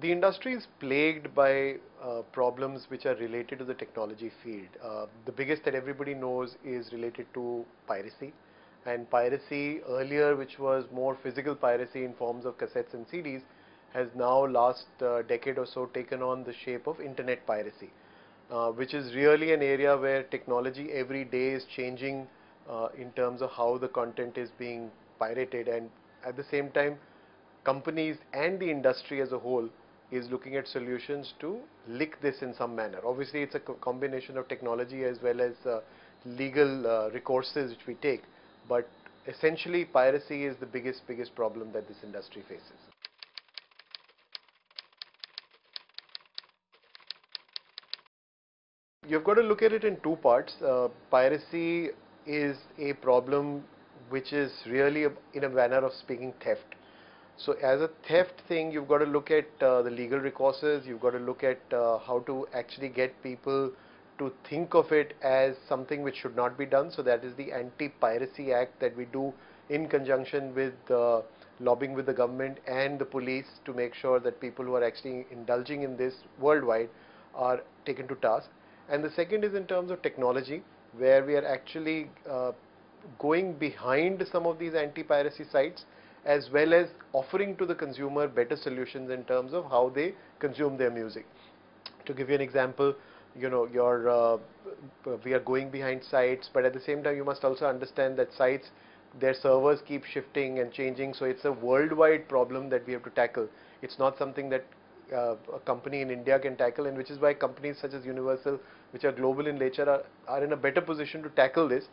The industry is plagued by problems which are related to the technology field. The biggest that everybody knows is related to piracy. And piracy earlier, which was more physical piracy in forms of cassettes and CDs, has now last decade or so taken on the shape of internet piracy, which is really an area where technology every day is changing in terms of how the content is being pirated, and at the same time companies and the industry as a whole is looking at solutions to lick this in some manner. Obviously, it's a combination of technology as well as legal recourses which we take, but essentially piracy is the biggest problem that this industry faces. You've got to look at it in two parts. Piracy is a problem which is really, in a manner of speaking, theft. So as a theft thing, you've got to look at the legal recourses, you've got to look at how to actually get people to think of it as something which should not be done. So that is the Anti-Piracy Act that we do in conjunction with lobbying with the government and the police to make sure that people who are actually indulging in this worldwide are taken to task. And the second is in terms of technology, where we are actually going behind some of these anti-piracy sites, as well as offering to the consumer better solutions in terms of how they consume their music. To give you an example, we are going behind sites, but at the same time you must also understand that sites, their servers keep shifting and changing, so it's a worldwide problem that we have to tackle. It's not something that a company in India can tackle, and which is why companies such as Universal, which are global in nature, are in a better position to tackle this.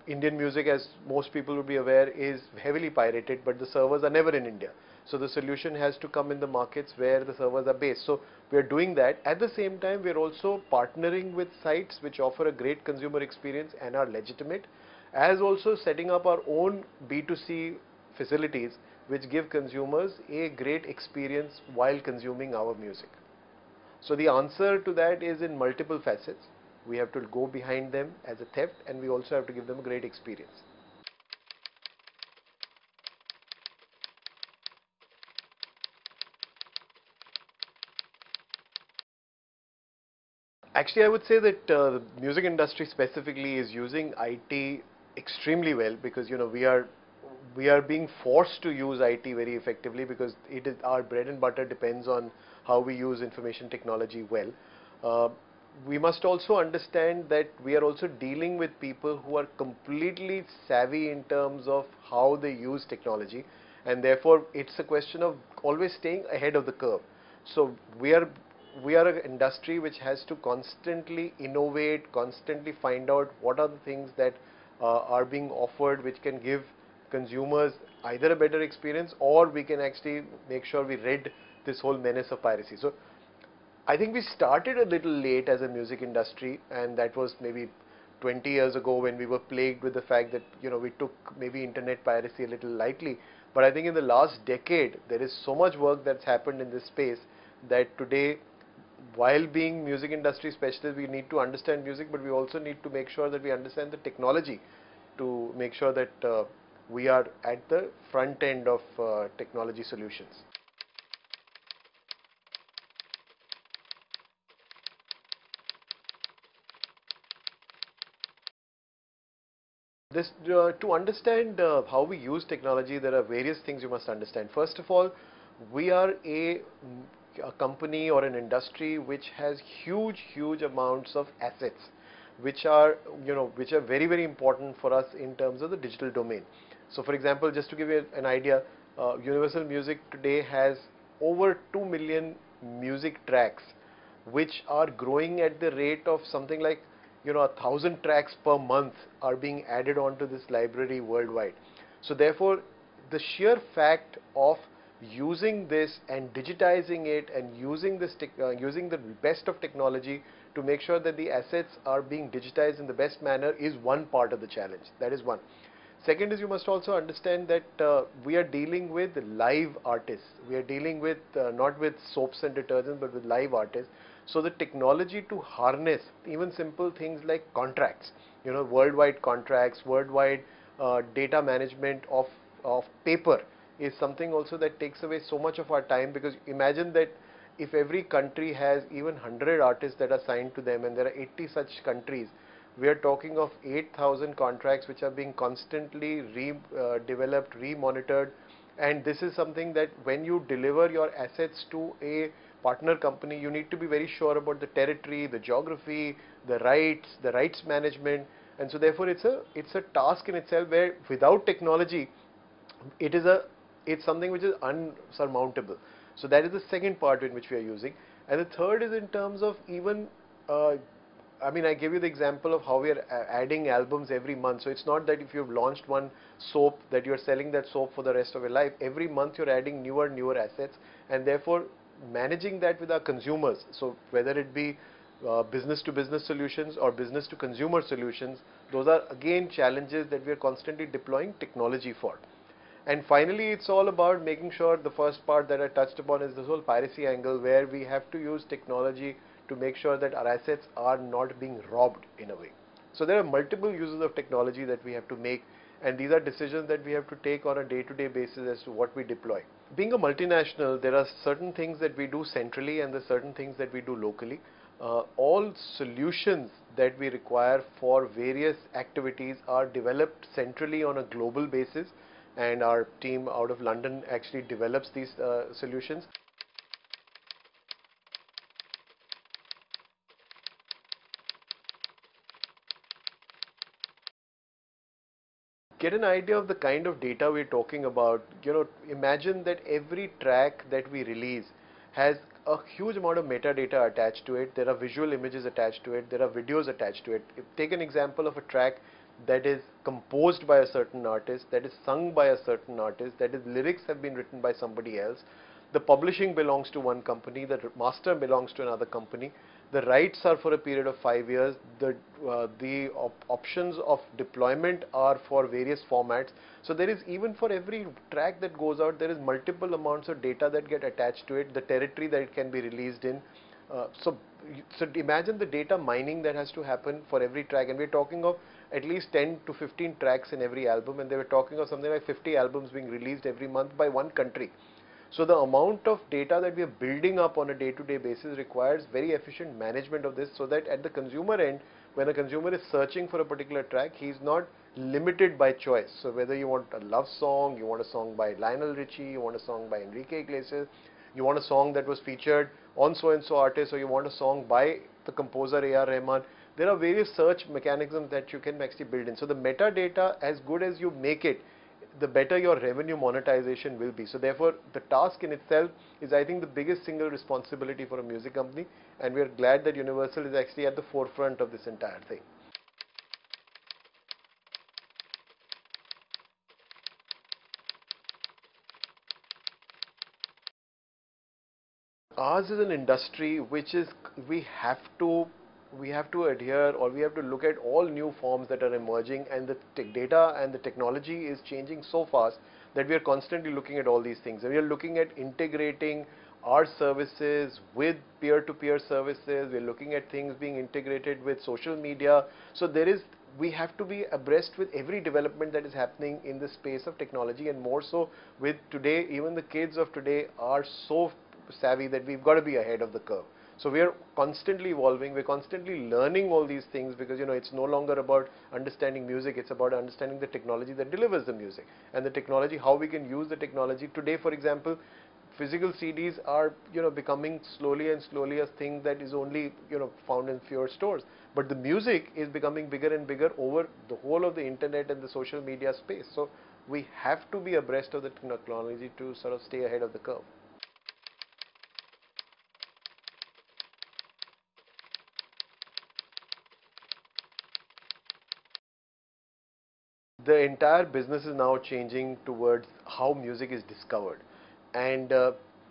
Indian music, as most people will be aware, is heavily pirated, but the servers are never in India. So the solution has to come in the markets where the servers are based. So we are doing that. At the same time, we are also partnering with sites which offer a great consumer experience and are legitimate, as also setting up our own B2C facilities which give consumers a great experience while consuming our music. So the answer to that is in multiple facets. We have to go behind them as a theft, and we also have to give them a great experience. Actually, I would say that the music industry specifically is using IT extremely well, because we are being forced to use IT very effectively, because it is our bread and butter depends on how we use information technology well. We must also understand that we are also dealing with people who are completely savvy in terms of how they use technology, and therefore it's a question of always staying ahead of the curve. So we are an industry which has to constantly innovate, constantly find out what are the things that are being offered which can give consumers either a better experience, or we can actually make sure we rid this whole menace of piracy. So I think we started a little late as a music industry, and that was maybe 20 years ago, when we were plagued with the fact that we took maybe internet piracy a little lightly. But I think in the last decade there is so much work that's happened in this space that today, while being music industry specialists, we need to understand music, but we also need to make sure that we understand the technology to make sure that we are at the front end of technology solutions. To understand how we use technology, there are various things you must understand. First of all, we are a company or an industry which has huge amounts of assets, which are very important for us in terms of the digital domain. So, for example, just to give you an idea, Universal Music today has over 2 million music tracks, which are growing at the rate of something like 1,000 tracks per month are being added onto this library worldwide. So therefore, the sheer fact of using this and digitizing it and using using the best of technology to make sure that the assets are being digitized in the best manner is one part of the challenge. That is one. Second is, you must also understand that we are dealing with live artists. We are dealing with not with soaps and detergents, but with live artists. So the technology to harness even simple things like contracts, worldwide contracts, worldwide data management of paper, is something also that takes away so much of our time, because imagine that if every country has even 100 artists that are signed to them and there are 80 such countries, we are talking of 8,000 contracts which are being constantly developed, re-monitored. And this is something that when you deliver your assets to a partner company, you need to be very sure about the territory, the geography, the rights management. And so therefore it's a task in itself where without technology, it is a it's something which is unsurmountable. So that is the second part in which we are using. And the third is in terms of even uh, I mean, I gave you the example of how we are adding albums every month. So it's not that if you've launched one soap that you're selling that soap for the rest of your life. Every month you're adding newer assets, and therefore managing that with our consumers. So whether it be business to business solutions or business to consumer solutions, those are again challenges that we are constantly deploying technology for. And finally, it's all about making sure, the first part that I touched upon is this whole piracy angle, where we have to use technology to make sure that our assets are not being robbed in a way. So there are multiple uses of technology that we have to make, and these are decisions that we have to take on a day-to-day basis as to what we deploy. Being a multinational, there are certain things that we do centrally and there are certain things that we do locally. All solutions that we require for various activities are developed centrally on a global basis, and our team out of London actually develops these solutions. Get an idea of the kind of data we're talking about. Imagine that every track that we release has a huge amount of metadata attached to it. There are visual images attached to it. There are videos attached to it. Take an example of a track that is composed by a certain artist, that is sung by a certain artist, that is lyrics have been written by somebody else. The publishing belongs to one company, the master belongs to another company. The rights are for a period of 5 years. The options of deployment are for various formats. So there is, even for every track that goes out, there is multiple amounts of data that get attached to it, the territory that it can be released in. So imagine the data mining that has to happen for every track, and we're talking of at least 10 to 15 tracks in every album, and they were talking of something like 50 albums being released every month by one country. So the amount of data that we are building up on a day-to-day basis requires very efficient management of this, so that at the consumer end, when a consumer is searching for a particular track, he's not limited by choice. So whether you want a love song, you want a song by Lionel Richie, you want a song by Enrique Iglesias, you want a song that was featured on so-and-so artist, or you want a song by the composer A.R. Rahman, there are various search mechanisms that you can actually build in. So the metadata, as good as you make it, the better your revenue monetization will be. So therefore, the task in itself is, I think, the biggest single responsibility for a music company, and we are glad that Universal is actually at the forefront of this entire thing. Ours is an industry which is, we have to we have to adhere, or we have to look at all new forms that are emerging, and the data and the technology is changing so fast that we are constantly looking at all these things, and we are looking at integrating our services with peer-to-peer services. We're looking at things being integrated with social media. So we have to be abreast with every development that is happening in the space of technology, and more so with today. Even the kids of today are so savvy that we've got to be ahead of the curve. So we are constantly evolving, we're constantly learning all these things, because it's no longer about understanding music, it's about understanding the technology that delivers the music, and the technology, how we can use the technology. Today, for example, physical CDs are becoming slowly and slowly a thing that is only found in fewer stores. But the music is becoming bigger and bigger over the whole of the internet and the social media space. So we have to be abreast of the technology to sort of stay ahead of the curve. The entire business is now changing towards how music is discovered. And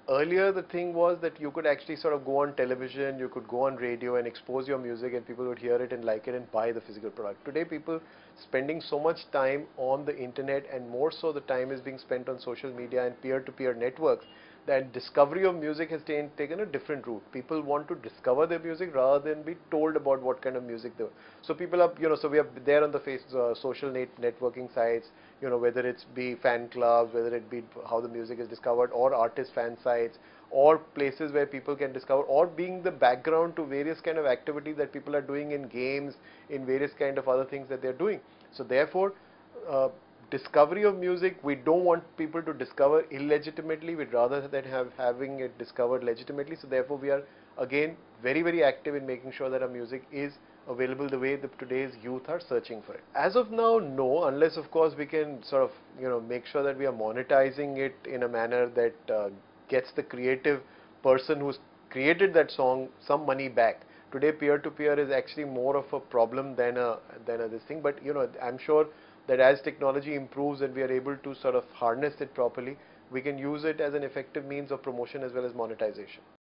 earlier the thing was that you could actually sort of go on television, you could go on radio and expose your music, and people would hear it and like it and buy the physical product. Today, people spending so much time on the internet, and more so the time is being spent on social media and peer-to-peer networks, that discovery of music has taken a different route. People want to discover their music rather than be told about what kind of music they. So people are, so we are there on the social networking sites, whether it's be fan clubs, whether it be how the music is discovered, or artist fan sites, or places where people can discover, or being the background to various kind of activities that people are doing in games, in various kind of other things that they're doing. So therefore, uh, discovery of music, we don't want people to discover illegitimately. We'd rather than having it discovered legitimately. So therefore, we are again very, very active in making sure that our music is available the way that today's youth are searching for it. As of now, no, unless of course we can sort of make sure that we are monetizing it in a manner that gets the creative person who's created that song some money back. Today, peer-to-peer is actually more of a problem than a this thing. But I'm sure that as technology improves and we are able to sort of harness it properly, we can use it as an effective means of promotion as well as monetization.